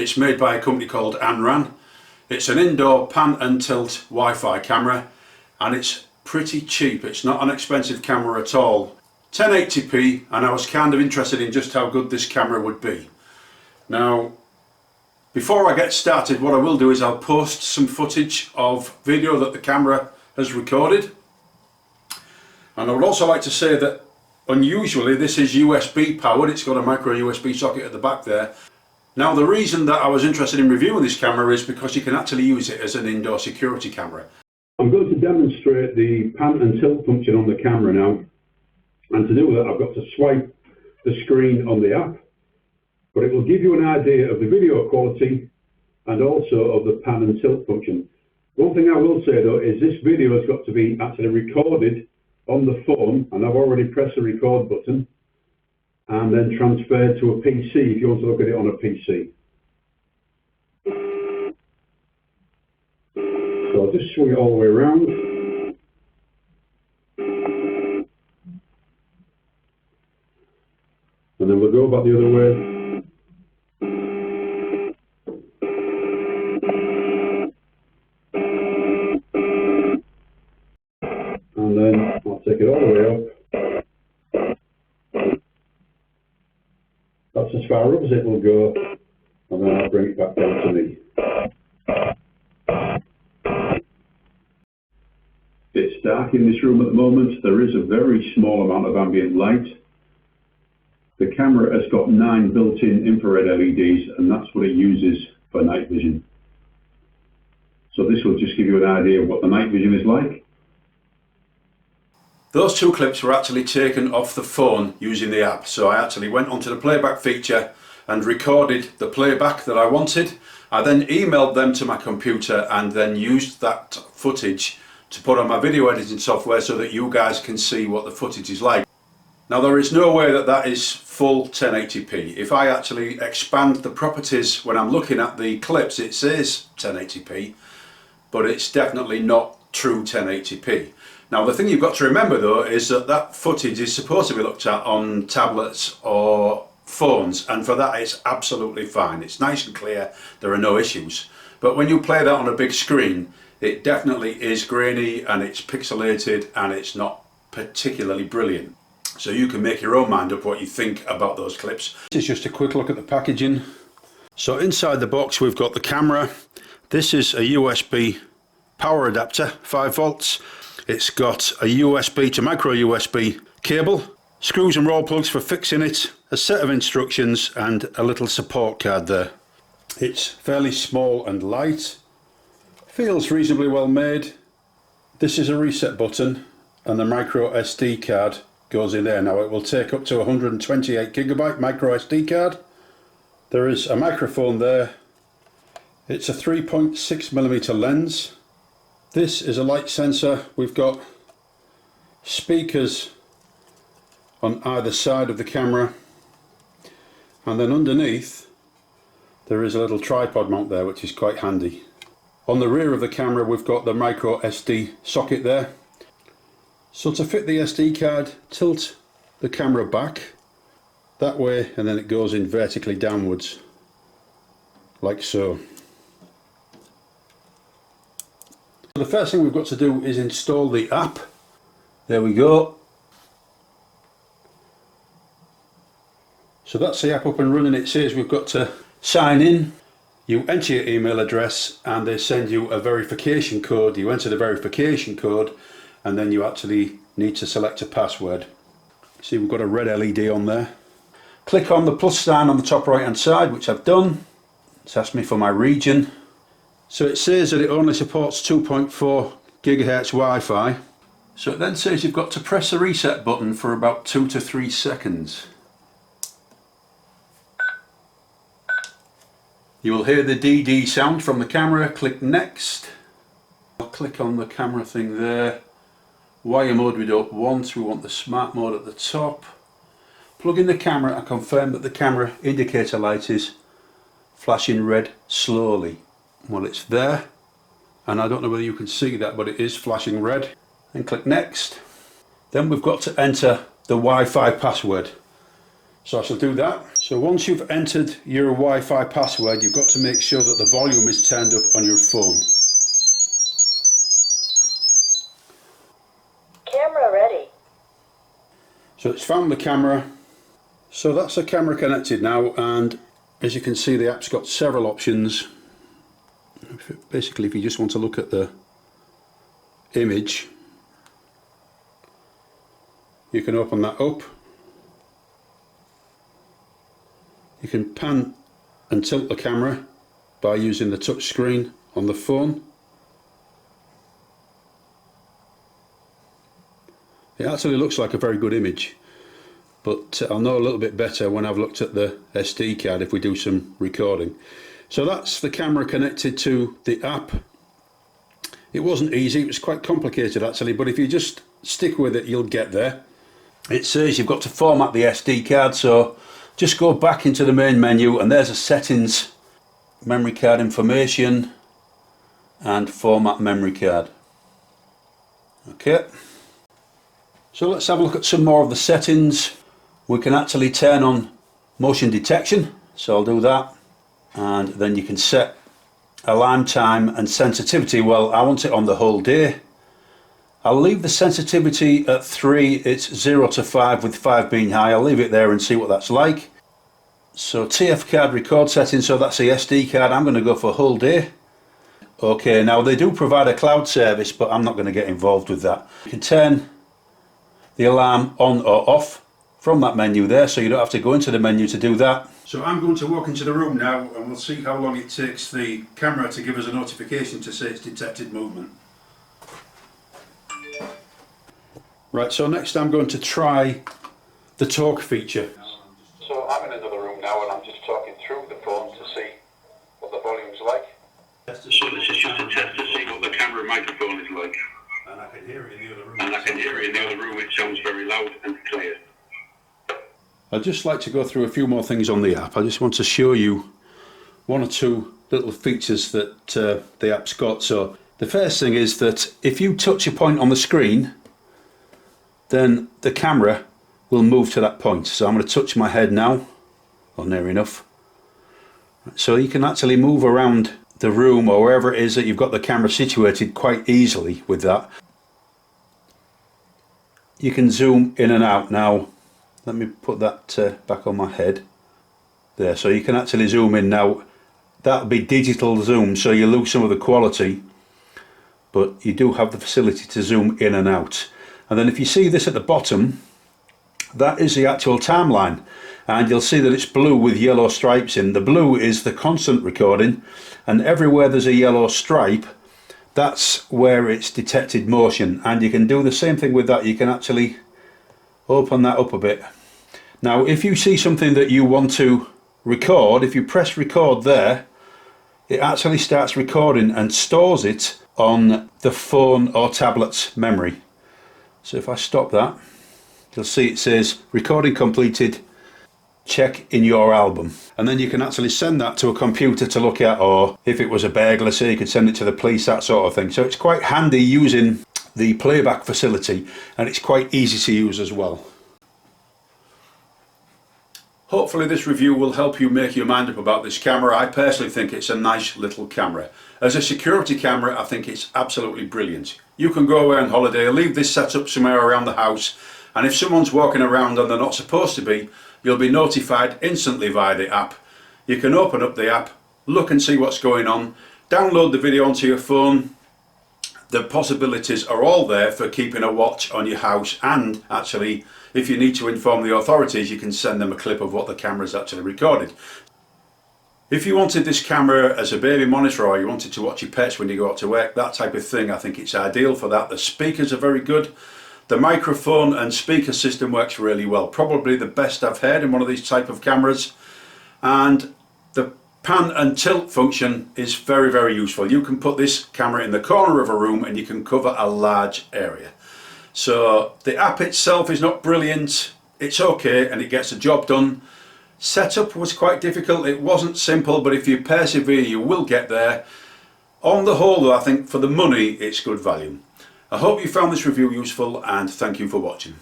It's made by a company called Anran. It's an indoor pan and tilt Wi-Fi camera and it's pretty cheap. It's not an expensive camera at all. 1080p, and I was kind of interested in just how good this camera would be. Now, before I get started, what I will do is I'll post some footage of video that the camera has recorded. And I would also like to say that unusually this is USB powered. It's got a micro USB socket at the back there. Now the reason that I was interested in reviewing this camera is because you can actually use it as an indoor security camera. I'm going to demonstrate the pan and tilt function on the camera now, and to do that I've got to swipe the screen on the app, but it will give you an idea of the video quality and also of the pan and tilt function. One thing I will say though is this video has got to be actually recorded on the phone, and I've already pressed the record button, and then transferred to a PC if you want to look at it on a PC. So I'll just swing it all the way around. And then we'll go back the other way. And then I'll take it all the way up. That's as far up as it will go, and then I'll bring it back down to me. It's dark in this room at the moment. There is a very small amount of ambient light. The camera has got 9 built-in infrared LEDs, and that's what it uses for night vision. So this will just give you an idea of what the night vision is like. Those two clips were actually taken off the phone using the app. So I actually went onto the playback feature and recorded the playback that I wanted. I then emailed them to my computer and then used that footage to put on my video editing software so that you guys can see what the footage is like. Now there is no way that that is full 1080p. If I actually expand the properties when I'm looking at the clips, it says 1080p, but it's definitely not true 1080p. Now the thing you've got to remember though is that that footage is supposed to be looked at on tablets or phones, and for that it's absolutely fine. It's nice and clear, there are no issues. But when you play that on a big screen, it definitely is grainy and it's pixelated and it's not particularly brilliant. So you can make your own mind up what you think about those clips. This is just a quick look at the packaging. So inside the box we've got the camera. This is a USB power adapter, 5 volts. It's got a USB to micro USB cable, screws and roll plugs for fixing it, a set of instructions and a little support card there. It's fairly small and light, feels reasonably well made. This is a reset button and the micro SD card goes in there. Now it will take up to 128 gigabyte micro SD card. There is a microphone there. It's a 3.6mm lens. This is a light sensor. We've got speakers on either side of the camera, and then underneath there is a little tripod mount there which is quite handy. On the rear of the camera we've got the micro SD socket there. So to fit the SD card, tilt the camera back that way and then it goes in vertically downwards like so. The first thing we've got to do is install the app. There we go. So that's the app up and running. It says we've got to sign in. You enter your email address and they send you a verification code. You enter the verification code and then you actually need to select a password. See, we've got a red LED on there. Click on the plus sign on the top right hand side, which I've done. It's asked me for my region. So it says that it only supports 2.4 gigahertz Wi-Fi. So it then says you've got to press the reset button for about 2 to 3 seconds. You will hear the DD sound from the camera. Click next. I'll click on the camera thing there. Wire mode we don't want, we want the smart mode at the top. Plug in the camera and confirm that the camera indicator light is flashing red slowly. Well, it's there, and I don't know whether you can see that, but it is flashing red. And click next. Then we've got to enter the Wi-Fi password. So I shall do that. So once you've entered your Wi-Fi password, you've got to make sure that the volume is turned up on your phone. Camera ready. So it's found the camera. So that's the camera connected now, and as you can see, the app's got several options. Basically, if you just want to look at the image, you can open that up. You can pan and tilt the camera by using the touch screen on the phone. It actually looks like a very good image, but I'll know a little bit better when I've looked at the SD card if we do some recording. So that's the camera connected to the app. It wasn't easy, it was quite complicated actually, but if you just stick with it, you'll get there. It says you've got to format the SD card, so just go back into the main menu and there's a settings, memory card information and format memory card. Okay, so let's have a look at some more of the settings. We can actually turn on motion detection, so I'll do that, and then you can set alarm time and sensitivity. Well, I want it on the whole day. I'll leave the sensitivity at 3, it's 0 to 5 with 5 being high. I'll leave it there and see what that's like. So TF card record settings, so that's the SD card. I'm going to go for whole day. Okay, now they do provide a cloud service, but I'm not going to get involved with that. You can turn the alarm on or off from that menu there, so you don't have to go into the menu to do that. So I'm going to walk into the room now and we'll see how long it takes the camera to give us a notification to say it's detected movement. Right, so next I'm going to try the talk feature. So I'm in another room now and I'm just talking through the phone to see what the volume's like. So this is just a test to see what the camera microphone is like. And I can hear it in the other room. It sounds very loud and clear. I'd just like to go through a few more things on the app. I just want to show you one or two little features that the app's got. So the first thing is that if you touch a point on the screen, then the camera will move to that point. So I'm going to touch my head now, or near enough. So you can actually move around the room or wherever it is that you've got the camera situated quite easily with that. You can zoom in and out now. Let me put that back on my head. There, so you can actually zoom in now. That'll be digital zoom, so you lose some of the quality, but you do have the facility to zoom in and out. And then if you see this at the bottom, that is the actual timeline, and you'll see that it's blue with yellow stripes in. The blue is the constant recording, and everywhere there's a yellow stripe, that's where it's detected motion. And you can do the same thing with that. You can actually open that up a bit. Now if you see something that you want to record, if you press record there, it actually starts recording and stores it on the phone or tablet's memory. So if I stop that, you'll see it says recording completed, check in your album. And then you can actually send that to a computer to look at, or if it was a burglar, say, you could send it to the police, that sort of thing. So it's quite handy using the playback facility, and it's quite easy to use as well. Hopefully this review will help you make your mind up about this camera. I personally think it's a nice little camera. As a security camera, I think it's absolutely brilliant. You can go away on holiday, leave this set up somewhere around the house, and if someone's walking around and they're not supposed to be, you'll be notified instantly via the app. You can open up the app, look and see what's going on, download the video onto your phone. The possibilities are all there for keeping a watch on your house, and actually if you need to inform the authorities, you can send them a clip of what the camera's actually recorded. If you wanted this camera as a baby monitor, or you wanted to watch your pets when you go out to work, that type of thing, I think it's ideal for that. The speakers are very good. The microphone and speaker system works really well. Probably the best I've heard in one of these type of cameras. And the pan and tilt function is very, very useful. You can put this camera in the corner of a room and you can cover a large area. So the app itself is not brilliant. It's okay and it gets the job done. Setup was quite difficult. It wasn't simple, but if you persevere, you will get there. On the whole, though, I think for the money, it's good value. I hope you found this review useful, and thank you for watching.